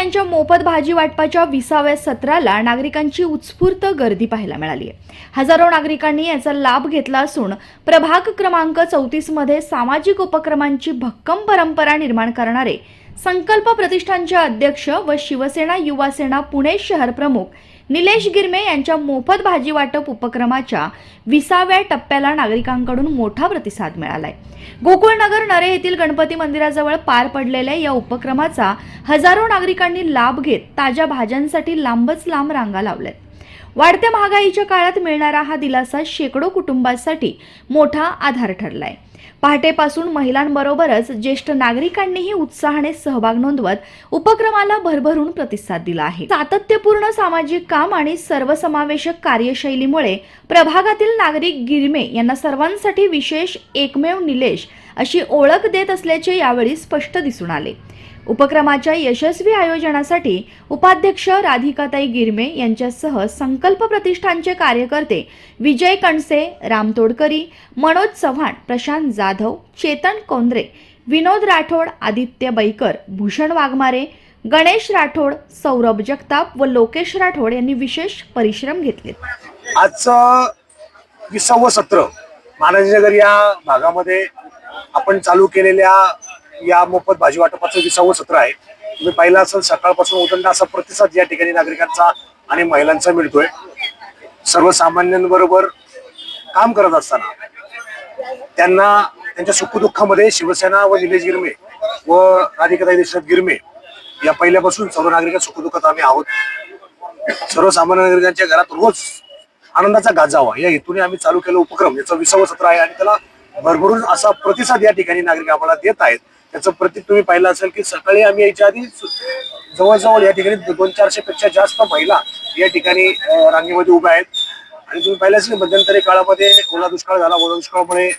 यांच्या मोफत भाजी वाटपाच्या 20व्या सत्राला नागरिकांची उत्स्फूर्त गर्दी पाहायला मिळाली आहे। हजारो नागरिकांनी याचा लाभ घेतला असून प्रभाग क्रमांक 34 मध्ये सामाजिक उपक्रमांची भक्कम परंपरा निर्माण करणारे संकल्प प्रतिष्ठानचे अध्यक्ष व शिवसेना युवा सेना पुणे शहर प्रमुख निलेश गिरमे यांच्या मोफत भाजी वाटप उपक्रमाच्या 20व्या टप्प्याला नागरिकांकडून मोठा प्रतिसाद मिळालाय। गोकुळनगर नरे येथील गणपती मंदिराजवळ पार पडलेल्या या उपक्रमाचा हजारो नागरिकांनी लाभ घेत ताज्या भाज्यांसाठी लांबच लांब रांगा लावल्यात। वाढत्या महागाईच्या काळात मिळणारा हा दिलासा शेकडो कुटुंबांसाठी मोठा आधार ठरलाय। पहाटेपासून महिलांबरोबरच ज्येष्ठ नागरिकांनीही उत्साहाने सहभाग नोंदवत उपक्रमाला भरभरून प्रतिसाद दिला आहे। सातत्यपूर्ण सामाजिक काम आणि सर्वसमावेशक कार्यशैलीमुळे प्रभागातील नागरिक गिरमे यांना सर्वांसाठी विशेष एकमेव निलेश अशी ओळख देत असल्याचे यावेळी स्पष्ट दिसून आले। उपक्रमाच्या यशस्वी आयोजनासाठी उपाध्यक्ष राधिकाताई गिरमे यांच्यासह संकल्प प्रतिष्ठानचे कार्यकर्ते विजय कणसे, राम तोडकरी, मनोज चव्हाण, प्रशांत जाधव, चेतन कोंद्रे, विनोद राठोड, आदित्य बैकर, भूषण वाघमारे, गणेश राठोड, सौरभ जगताप व लोकेश राठोड यांनी विशेष परिश्रम घेतले। आजचं 20वं सत्र महाराजनगर या भागामध्ये आपण चालू केलेल्या या मोफत भाजी वाटपाचं 20वं सत्र आहे। तुम्ही पाहिलं असेल सकाळपासून उदंड असा प्रतिसाद या ठिकाणी नागरिकांचा आणि महिलांचा मिळतोय। सर्वसामान्यांबरोबर काम करत असताना त्यांना त्यांच्या सुखदुःखामध्ये शिवसेना व निलेश गिरमे व राधिकाताई दशरथ गिरमे या पहिल्यापासून सर्व नागरिकांच्या सुखदुःखात आम्ही आहोत। सर्वसामान्य नागरिकांच्या घरात रोज आनंदाचा गाज जावा या हेतूने आम्ही चालू केलं उपक्रम। याचं 20वं सत्र आहे आणि त्याला भरभरून असा प्रतिसाद या ठिकाणी नागरिक आम्हाला देत आहेत। त्याचं प्रतीक तुम्ही पाहिलं असेल की सकाळी आम्ही याच्या आधी जवळजवळ या ठिकाणी 200-400 पेक्षा जास्त महिला या ठिकाणी रांगेमध्ये उभ्या आहेत। आणि तुम्ही पाहिलं असेल मध्यंतरी काळामध्ये ओला दुष्काळ झाला। ओला दुष्काळामुळे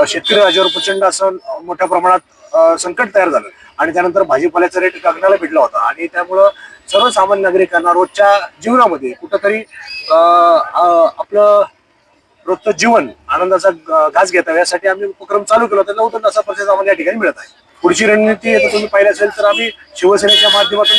शेतकरी राजावर प्रचंड असं मोठ्या प्रमाणात संकट तयार झालं आणि त्यानंतर भाजीपाल्याचा रेट गगनाला भिडला होता आणि त्यामुळं सर्वसामान्य नागरिकांना रोजच्या जीवनामध्ये कुठंतरी आपलं रोजचं जीवन आनंदाचा घास घेता यासाठी आम्ही उपक्रम चालू केला होता। नव्हतं असा प्रतिसाद आम्हाला या ठिकाणी मिळत आहे। पुढची रणनीती आता तुम्ही पाहिलं असेल तर आम्ही शिवसेनेच्या माध्यमातून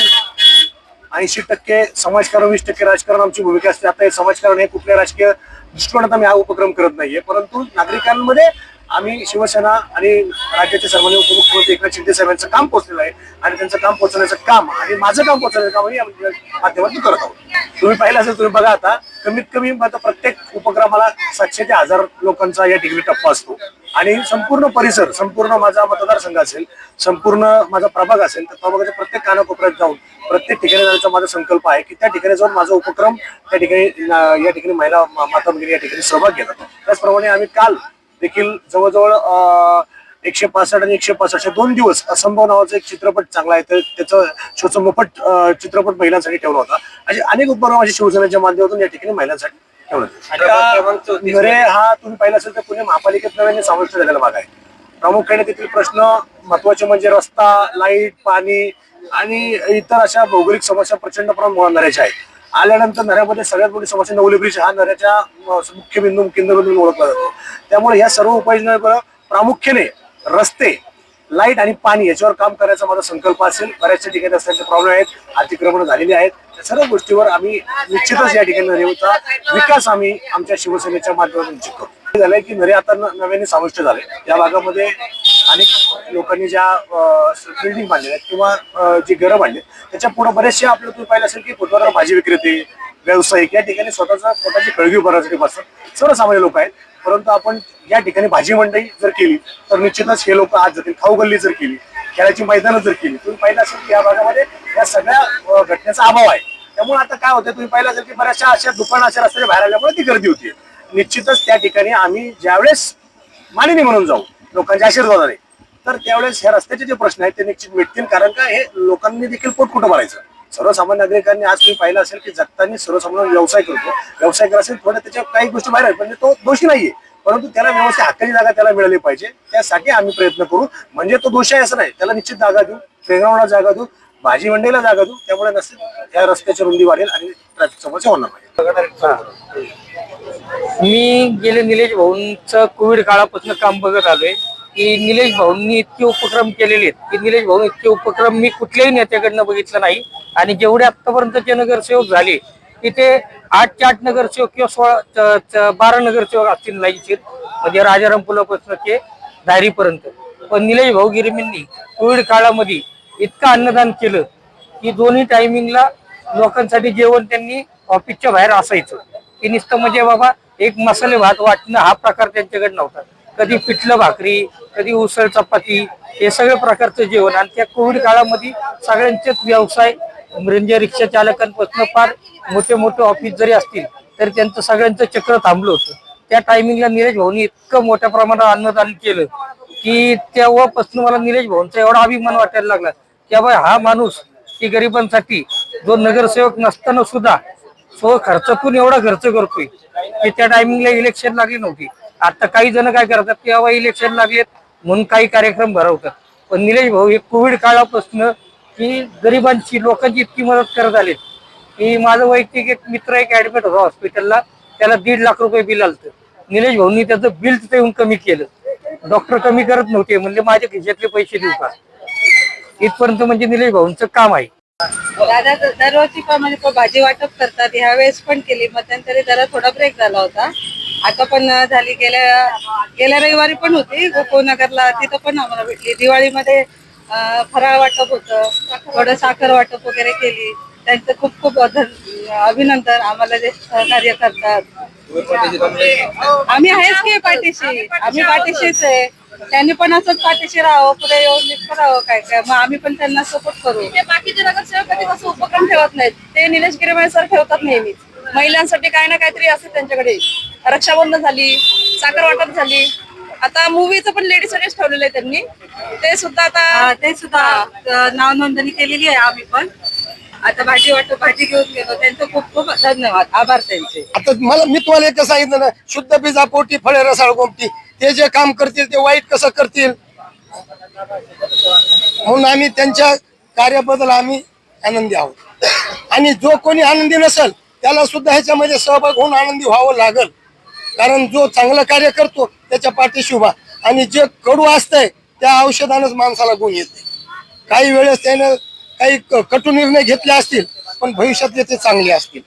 80% समाजकारण 20% राजकारण आमची भूमिका असते। आता हे समाजकारण हे कुठल्या राजकीय दृष्टिकोनात आम्ही हा उपक्रम करत नाहीये, परंतु नागरिकांमध्ये आम्ही शिवसेना आणि राज्याचे सर्वोच्च उपमुख्यमंत्री एकनाथ शिंदे साहेबांचं काम पोहोचलेलं आहे आणि त्यांचं काम पोहोचण्याचं काम आणि माझं काम पोहोचण्याचं काम आम्ही माध्यमातून करत आहोत। तुम्ही पाहिलं असेल, तुम्ही बघा आता कमीत कमी आता प्रत्येक उपक्रमाला 700 ते 1000 लोकांचा या ठिकाणी टप्पा असतो आणि संपूर्ण परिसर, संपूर्ण माझा मतदारसंघ असेल, संपूर्ण माझा प्रभाग असेल तर प्रभागाच्या प्रत्येक कानाकोपऱ्यात जाऊन प्रत्येक ठिकाणी जाण्याचा माझा संकल्प आहे की त्या ठिकाणी जाऊन माझा उपक्रम त्या ठिकाणी या ठिकाणी महिला माता भगिनी या ठिकाणी सहभाग घेतात। त्याचप्रमाणे आम्ही काल देखील जवळजवळ 165 आणि 165 2 दिवस असंभव नावाचा एक चित्रपट चांगला आहे तर त्याचं शोचं मोफत चित्रपट महिलांसाठी ठेवला होता। असे अनेक उपक्रम असे शिवसेनेच्या माध्यमातून या ठिकाणी महिलांसाठी ठेवला। नरे हा तुम्ही पाहिला असेल तर पुणे महापालिकेत नव्याने समाविष्ट झालेला भाग आहे। प्रामुख्याने तेथील प्रश्न महत्वाचे म्हणजे रस्ता, लाईट, पाणी आणि इतर अशा भौगोलिक समस्या प्रचंड प्रमाणात नऱ्याच्या आहेत। आल्यानंतर नऱ्यामध्ये सगळ्यात मोठी समस्या नवली ब्रिज हा नऱ्याच्या मुख्य केंद्रबिंदू ओळखला जातो। त्यामुळे या सर्व उपाययोजनांवर प्रामुख्याने रस्ते, लाईट आणि पाणी याच्यावर काम करायचा माझा संकल्प असेल। बऱ्याचशा ठिकाणी रस्त्यांचे प्रॉब्लेम आहेत, अतिक्रमण झालेली आहेत, त्या सर्व गोष्टीवर आम्ही निश्चितच या ठिकाणी नरेचा विकास आम्ही आमच्या शिवसेनेच्या माध्यमातून निश्चित करू। झालंय की नरे आता नव्याने समाविष्ट झाले। या भागामध्ये अनेक लोकांनी ज्या बिल्डिंग बांधल्या आहेत किंवा जी घरं बांधली त्याच्या पुढे बरेचसे आपलं तुम्ही पाहिलं असेल की फुटपाथवर भाजी विक्रेते, व्यावसायिक या ठिकाणी स्वतःची खळगी उभारण्यासाठी बसतात सर्वसामान्य लोक आहेत। परंतु आपण या ठिकाणी भाजी मंडई जर केली तर निश्चितच हे लोक आज जातील। खाऊ गल्ली जर केली, खेळाची मैदानं जर केली, तुम्ही पाहिलं असेल की या भागामध्ये या सगळ्या घटनेचा अभाव आहे। त्यामुळे आता काय होतं, तुम्ही पाहिलं असेल की बऱ्याचशा अशा दुकानं अशा रस्त्याच्या बाहेर आल्यामुळे ती गर्दी होती। निश्चितच त्या ठिकाणी आम्ही ज्यावेळेस मानिनी म्हणून जाऊ लोकांच्या आशीर्वादाने तर त्यावेळेस ह्या रस्त्याचे जे प्रश्न आहेत ते निश्चित मिटतील, कारण का हे लोकांनी देखील पोट कुठं भरायचं। सर्वसामान्य नागरिकांनी आज तुम्ही पाहिलं असेल की जगताना सर्वसामान्य व्यवसाय करतो, व्यवसाय करत असेल थोडं त्याच्या काही गोष्टी बाहेर आहेत, म्हणजे तो दोषी नाहीये, परंतु त्याला व्यवस्थित हक्काची जागा त्याला मिळाली पाहिजे। त्यासाठी आम्ही प्रयत्न करू, म्हणजे तो दोषी आहे असं नाही, त्याला निश्चित जागा देऊ, प्लेग्राऊंडला जागा देऊ, भाजी मंडईला जागा देऊ। त्यामुळे नसेल या रस्त्याची रुंदी वाढेल आणि ट्रॅफिक समस्या होणार नाही। मी गेले निलेश भाऊंचं कोविड काळापासून काम बघत आलोय। की निलेश भाऊंनी इतके उपक्रम केलेले आहेत की निलेश भाऊ इतके उपक्रम मी कुठल्याही नेत्याकडनं बघितलं नाही. आणि जेवढे आतापर्यंतचे नगरसेवक झाले तिथे 8 नगरसेवक किंवा 12 नगरसेवक असतील लाईनशीर, म्हणजे राजाराम पुलापासून ते धारीपर्यंत. पण निलेश भाऊ गिरमींनी कोविड काळामध्ये इतकं अन्नदान केलं की दोन्ही टायमिंगला लोकांसाठी जेवण त्यांनी ऑफिसच्या बाहेर असायचं. की नुसतं म्हणजे बाबा एक मसाले भात वाटणं हा प्रकार त्यांच्याकडे नव्हता. कधी पिठलं भाकरी, कधी उसळ चपाती, हे सगळ्या प्रकारचं जेवण. आणि त्या कोविड काळामध्ये सगळ्यांचेच व्यवसाय म्हणजे रिक्षा चालकांपासून फार मोठे मोठे ऑफिस जरी असतील तरी त्यांचं सगळ्यांचं चक्र थांबलं होतं. त्या टायमिंगला निलेश भाऊनी इतकं मोठ्या प्रमाणात अन्नदान केलं की तेव्हापासून मला निलेश भाऊंचा एवढा अभिमान वाटायला लागला की बाबा हा माणूस की गरिबांसाठी जो नगरसेवक नसताना सुद्धा स्व खर्चातून एवढा खर्च करतोय की त्या टायमिंगला इलेक्शन लागली नव्हती. आता काही जण काय करतात की बाबा इलेक्शन लागलेत म्हणून काही कार्यक्रम भरवतात. पण निलेश भाऊ हे कोविड काळापासून की गरिबांची लोकांची इतकी मदत करत आलेत की माझं वैयक्तिक एक मित्र एक ऍडमिट होता हॉस्पिटलला, त्याला 1.5 लाख रुपये बिल आलं. निलेश भाऊंनी त्याचं बिल तिथे येऊन कमी केलं. डॉक्टर कमी करत नव्हते, म्हणजे माझ्या खिशातले पैसे देऊ का, इथपर्यंत म्हणजे निलेश भाऊंचं काम आहे. दादा दरवर्षी पण म्हणजे भाजी वाटप करतात, ह्या वेळेस पण केली. मध्यंतरी जरा थोडा ब्रेक झाला होता, आता पण झाली. गेल्या रविवारी पण होती गोकुळनगरला, तिथं पण आम्हाला भेटली. दिवाळीमध्ये फराळ वाटप होतं, थोडं साखर वाटप वगैरे केली. त्यांचं खूप खूप अभिनंदन. आम्हाला जे सहकार्य करतात आम्ही आहेच की पाठीशी, आम्ही पाठीशीच आहे. त्यांनी पण असंच पाठीशी राहावं, पुढे येऊन करावं काय काय, मग आम्ही पण त्यांना सपोर्ट करू. ते बाकीचे नगरसेवक कधी असं उपक्रम ठेवत नाहीत, ते निलेश गिरमे सर ठेवतात नेहमीच. महिलांसाठी काय ना काहीतरी असते त्यांच्याकडे. रक्षाबंधन झाली, साखर वाटप झाली, आता मूवीचं पण लेडीजसाठीच ठेवलेलं आहे त्यांनी. ते सुद्धा आता ते सुद्धा नाव नोंदणी केलेली आहे आम्ही पण. आता भाजी वाटप, भाजी घेऊन गेलो. त्यांचं खूप खूप धन्यवाद, आभार त्यांचे. आता मी तुम्हाला एकच सांगितलं ना, शुद्ध बीजा पोटी फळे रसाळ गोमटी. ते जे काम करतील ते वाईट कसं करतील, म्हणून आम्ही त्यांच्या कार्याबद्दल आम्ही आनंदी आहोत. आणि जो कोणी आनंदी नसेल त्याला सुद्धा ह्याच्यामध्ये सहभाग होऊन आनंदी व्हावं लागल. कारण जो चांगलं कार्य करतो त्याच्या पाठीशी उभा. आणि जे कडू असतंय त्या औषधानंच माणसाला गुण येते. काही वेळेस त्यानं काही कटू निर्णय घेतले असतील पण भविष्यातले ते चांगले असतील.